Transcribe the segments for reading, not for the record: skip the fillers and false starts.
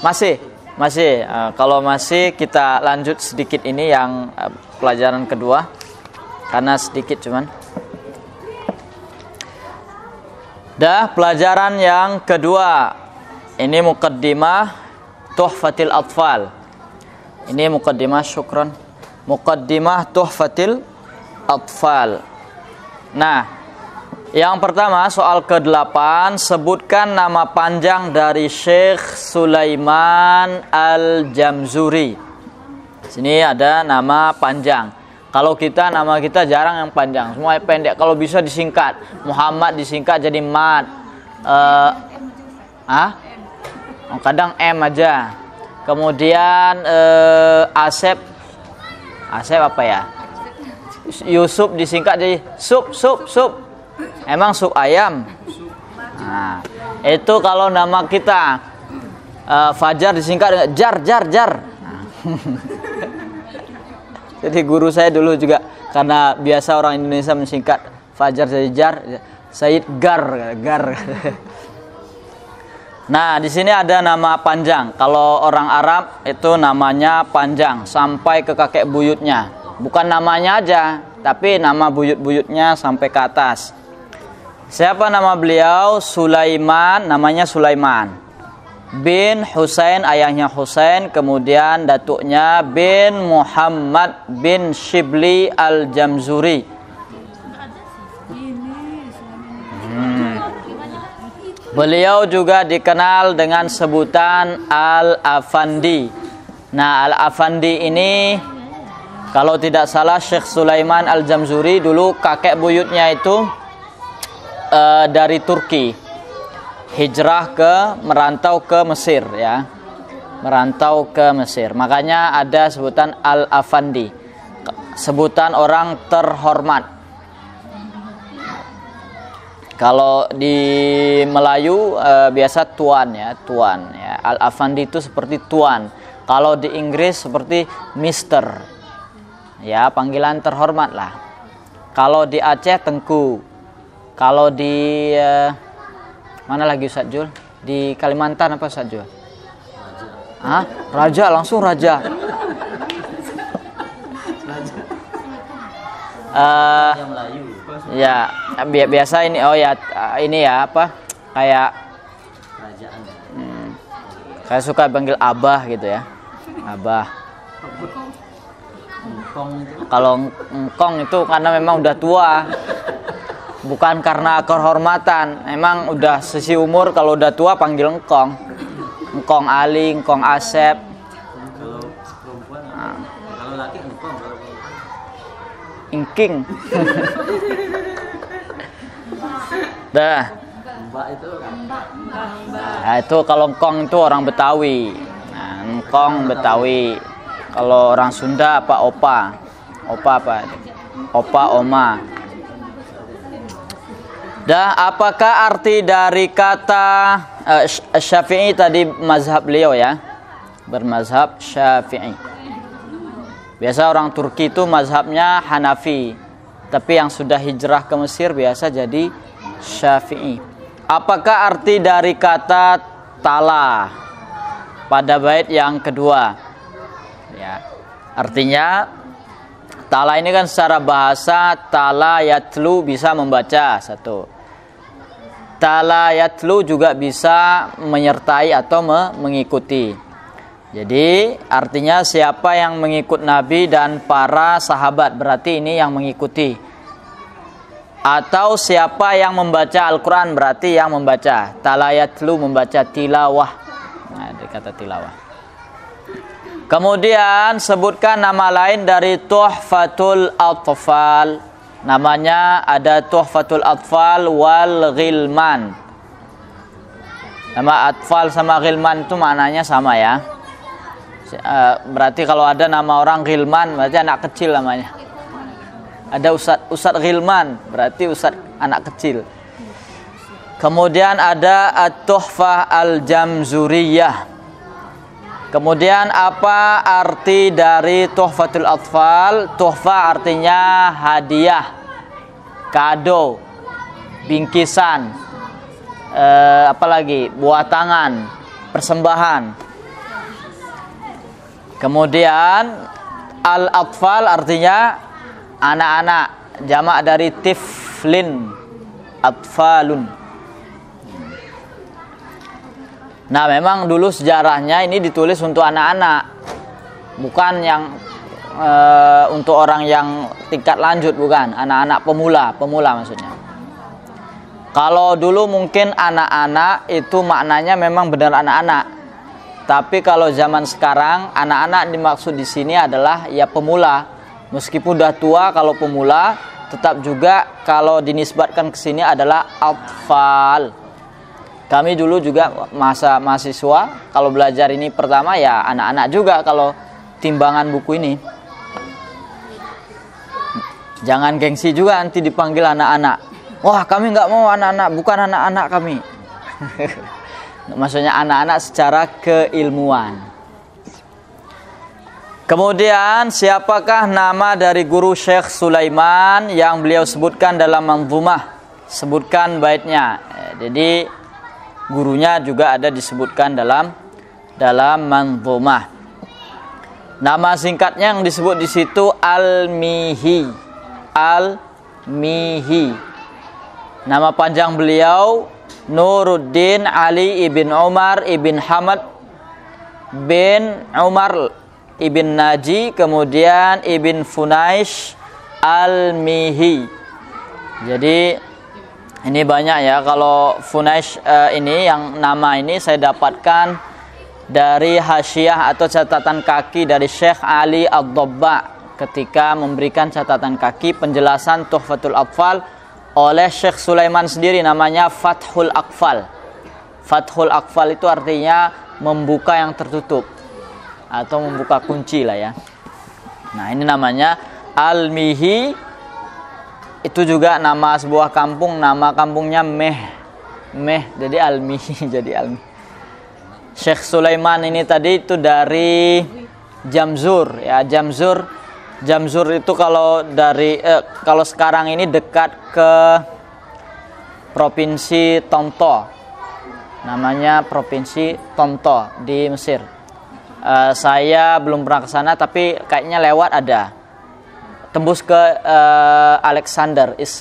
Masih. Kalau masih kita lanjut sedikit ini yang pelajaran kedua karena sedikit cuman. Pelajaran yang kedua ini muqaddimah Tuhfatil Atfal. Ini muqaddimah, syukran. Muqaddimah Tuhfatil Atfal. Nah, yang pertama soal ke-8, sebutkan nama panjang dari Syekh Sulaiman Al-Jamzuri. Sini ada nama panjang. Kalau nama kita jarang yang panjang, semua pendek. Kalau bisa disingkat. Muhammad disingkat jadi Mat. Kadang M aja. Kemudian Asep apa ya? Yusuf disingkat jadi Sup. Emang sup ayam? Nah, itu kalau nama kita. Fajar disingkat dengan Jar. Nah. Jadi guru saya dulu juga, karena biasa orang Indonesia mensingkat Fajar jadi Jar, Said Gar. Nah, di sini ada nama panjang. Kalau orang Arab itu namanya panjang sampai ke kakek buyutnya. Bukan namanya aja, tapi nama buyut-buyutnya sampai ke atas. Siapa nama beliau? Sulaiman, namanya Sulaiman bin Husain, ayahnya Husain, kemudian datuknya bin Muhammad bin Shibli Al-Jamzuri. Beliau juga dikenal dengan sebutan Al-Afandi. Nah, Al-Afandi ini kalau tidak salah Syekh Sulaiman Al-Jamzuri dulu kakek buyutnya itu dari Turki, merantau ke Mesir ya, makanya ada sebutan Al-Afandi, sebutan orang terhormat. Kalau di Melayu biasa tuan ya. Al-Afandi itu seperti tuan. Kalau di Inggris seperti Mister ya, panggilan terhormat lah. Kalau di Aceh Tengku. Kalau di mana lagi Ustaz Jul? Di Kalimantan apa Ustaz Jul? Raja, langsung raja. Ya, biasa ini ini ya apa? Kayak kerajaan. Saya suka panggil Abah gitu ya. Abah. Kalau engkong itu karena memang udah tua. Bukan karena kehormatan, emang udah sisi umur, kalau udah tua panggil engkong. Engkong Ali, engkong Asep. Kalau perempuan, kalau laki engkong, kalau perempuan ingking. Mbak itu kan. Nah, itu kalau engkong itu orang Betawi. Nah, engkong Betawi. Kalau orang Sunda apa opa? Opa apa? Opa, oma. Apakah arti dari kata Syafi'i tadi mazhab beliau ya? Bermazhab Syafi'i. Biasa orang Turki itu mazhabnya Hanafi. Tapi yang sudah hijrah ke Mesir biasa jadi Syafi'i. Apakah arti dari kata tala pada bait yang kedua? Ya. Artinya tala ini kan secara bahasa tala yatlu bisa membaca satu. Tala yatlu juga bisa menyertai atau mengikuti. Jadi artinya siapa yang mengikut Nabi dan para sahabat, berarti ini yang mengikuti. Atau siapa yang membaca Al-Quran, berarti yang membaca. Tala yatlu membaca tilawah. Nah, dikata tilawah. Kemudian sebutkan nama lain dari Tuhfatul Atfal. Namanya ada Tuhfatul Atfal wal Ghilman. Nama Atfal sama Ghilman itu maknanya sama ya. Berarti kalau ada nama orang Ghilman berarti anak kecil namanya. Ada Ustadz Ghilman berarti Ustadz anak kecil. Kemudian ada At-Tuhfah Al-Jamzuriyah. Kemudian apa arti dari Tuhfatul Atfal? Tuhfah artinya hadiah, kado, bingkisan, apalagi buat tangan, persembahan. Kemudian al-atfal artinya anak-anak, jamak dari tiflin, atfalun. Nah, memang dulu sejarahnya ini ditulis untuk anak-anak, bukan yang untuk orang yang tingkat lanjut, bukan, anak-anak pemula maksudnya. Kalau dulu mungkin anak-anak itu maknanya memang benar anak-anak. Tapi kalau zaman sekarang anak-anak dimaksud di sini adalah ya pemula. Meskipun udah tua, kalau pemula tetap juga kalau dinisbatkan ke sini adalah atfal. Kami dulu juga masa mahasiswa kalau belajar ini pertama ya anak-anak juga kalau timbangan buku ini. Jangan gengsi juga nanti dipanggil anak-anak. Wah, kami nggak mau anak-anak, bukan anak-anak kami. Maksudnya anak-anak secara keilmuan. Kemudian siapakah nama dari guru Syekh Sulaiman yang beliau sebutkan dalam manzumah? Sebutkan baitnya. Jadi gurunya juga ada disebutkan dalam manzumah. Nama singkatnya yang disebut di situ Al-Mihi. Al-Mihi. Nama panjang beliau Nuruddin Ali ibn Umar ibn Hamad bin Umar ibn Naji, kemudian ibn Funaish Al-Mihi. Jadi ini banyak ya, kalau Funaish ini yang nama ini saya dapatkan dari hasyiah atau catatan kaki dari Syekh Ali Ad-Dabba ketika memberikan catatan kaki penjelasan Tuhfatul Atfal oleh Syekh Sulaiman sendiri, namanya Fathul Aqfal. Fathul Aqfal itu artinya membuka yang tertutup atau membuka kunci lah ya. Nah, ini namanya Al-Mihi. Itu juga nama sebuah kampung, nama kampungnya Meh. Jadi Al-Mihi jadi Al-Mihi. Syekh Sulaiman ini tadi itu dari Jamzur ya. Jamzur itu kalau dari kalau sekarang ini dekat ke provinsi Tonto, namanya provinsi Tonto di Mesir. Saya belum pernah ke sana, tapi kayaknya lewat ada. Tembus ke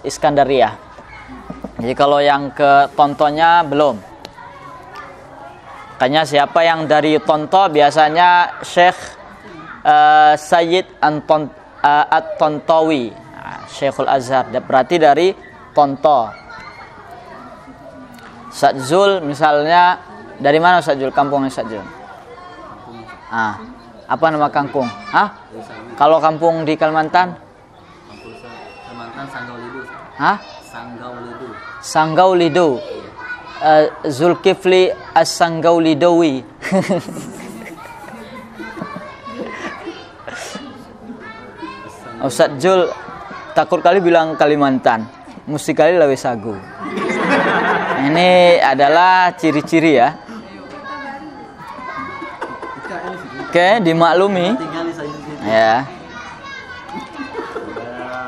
Iskandaria. Jadi kalau yang ke Tontonya belum. Kayaknya siapa yang dari Tonto biasanya Syekh Sayyid At-Tontawi, Syekhul Azhar, berarti dari Tonto. Sadzul misalnya, dari mana Sadzul? Kampungnya Sadzul? Apa nama kampung? Kalau kampung di Kalimantan? Kalimantan Sanggaulido. Sanggaulido. Zulkifli As-Sanggaulidowi. Ustaz Jul takut kali bilang Kalimantan, mesti kali lawe sagu. Ini adalah ciri-ciri ya. Oke, dimaklumi. Ya.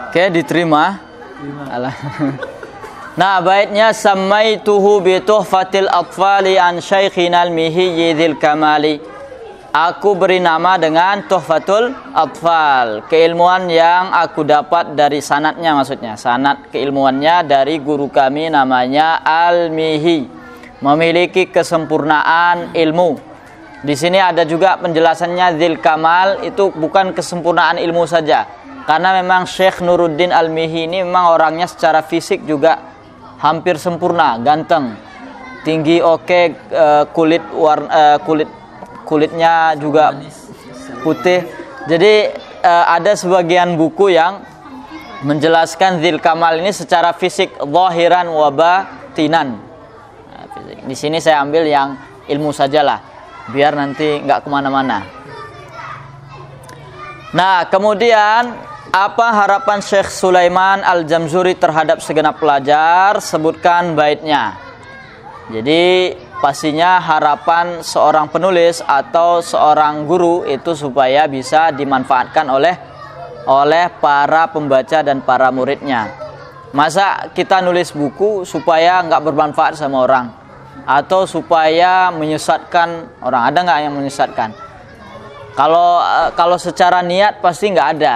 Oke, diterima. Alah. Nah, baitnya samaituhu bi tuhfatil atfali an syaikhina al-Mihi dzil kamali. Aku beri nama dengan Tuhfatul Atfal, keilmuan yang aku dapat dari sanadnya, maksudnya sanad keilmuannya dari guru kami namanya Al-Mihi, memiliki kesempurnaan ilmu. Di sini ada juga penjelasannya dzil kamal, itu bukan kesempurnaan ilmu saja, karena memang Syekh Nuruddin Al-Mihi ini memang orangnya secara fisik juga hampir sempurna, ganteng, tinggi, oke, kulitnya juga putih. Jadi ada sebagian buku yang menjelaskan dzil kamal ini secara fisik, zahiran wa batinan. Di sini saya ambil yang ilmu sajalah, biar nanti nggak kemana-mana. Nah, kemudian apa harapan Syekh Sulaiman Al-Jamzuri terhadap segenap pelajar? Sebutkan baitnya. Jadi pastinya harapan seorang penulis atau seorang guru itu supaya bisa dimanfaatkan oleh para pembaca dan para muridnya. Masa kita nulis buku supaya nggak bermanfaat sama orang, atau supaya menyesatkan orang? Ada nggak yang menyesatkan? Kalau secara niat pasti nggak ada.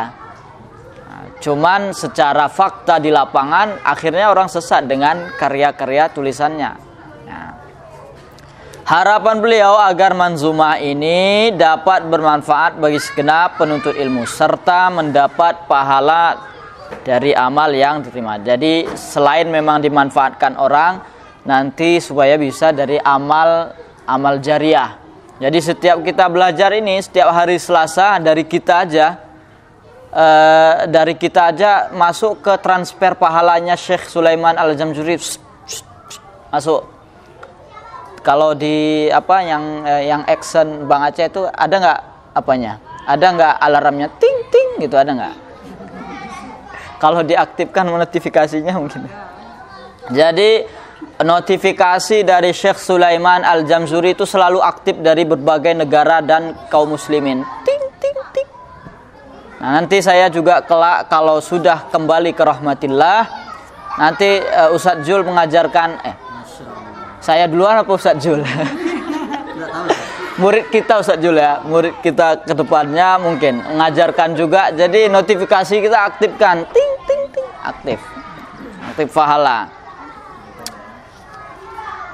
Nah, cuman secara fakta di lapangan akhirnya orang sesat dengan karya-karya tulisannya. Nah, harapan beliau agar manzumah ini dapat bermanfaat bagi segenap penuntut ilmu serta mendapat pahala dari amal yang diterima. Jadi selain memang dimanfaatkan orang, nanti supaya bisa dari amal jariah. Jadi setiap kita belajar ini setiap hari Selasa dari kita aja masuk ke transfer pahalanya Syekh Sulaiman Al-Jamzuri. Masuk. Kalau di apa yang action Bang Aceh itu ada nggak apanya? Ada nggak alarmnya ting ting gitu, ada nggak? Kalau diaktifkan notifikasinya mungkin. Jadi notifikasi dari Syekh Sulaiman Al-Jamzuri itu selalu aktif dari berbagai negara dan kaum muslimin. Ting ting ting. Nah, nanti saya juga kelak kalau sudah kembali ke rahmatillah, nanti Ustadz Jul mengajarkan saya duluan apa Ustadz Jul? Murid kita Ustadz Jul ya, murid kita ke depannya mungkin mengajarkan juga. Jadi notifikasi kita aktifkan, ting ting ting, aktif pahala.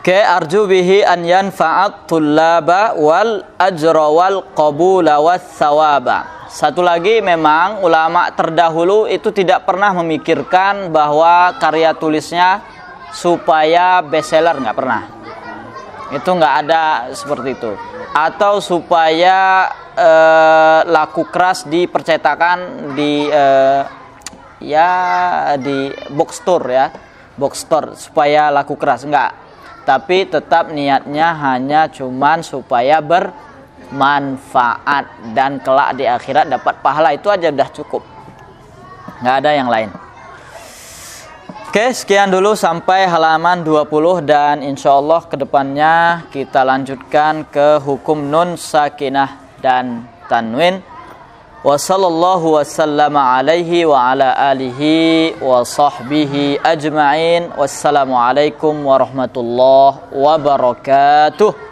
Oke, arju bihi an yanfa'at tullaba wal ajra wal qabula was thawaba. Satu lagi, memang ulama terdahulu itu tidak pernah memikirkan bahwa karya tulisnya supaya bestseller, nggak pernah. Itu nggak ada seperti itu. Atau supaya laku keras di percetakan di box store supaya laku keras, enggak. Tapi tetap niatnya hanya cuman supaya bermanfaat dan kelak di akhirat dapat pahala, itu aja udah cukup, nggak ada yang lain. Oke, sekian dulu sampai halaman 20 dan insya Allah kedepannya kita lanjutkan ke hukum nun sakinah dan tanwin. Wa sallallahu wasallama alaihi wa ala alihi wa sahbihi ajma'in. Wassalamualaikum warahmatullahi wabarakatuh.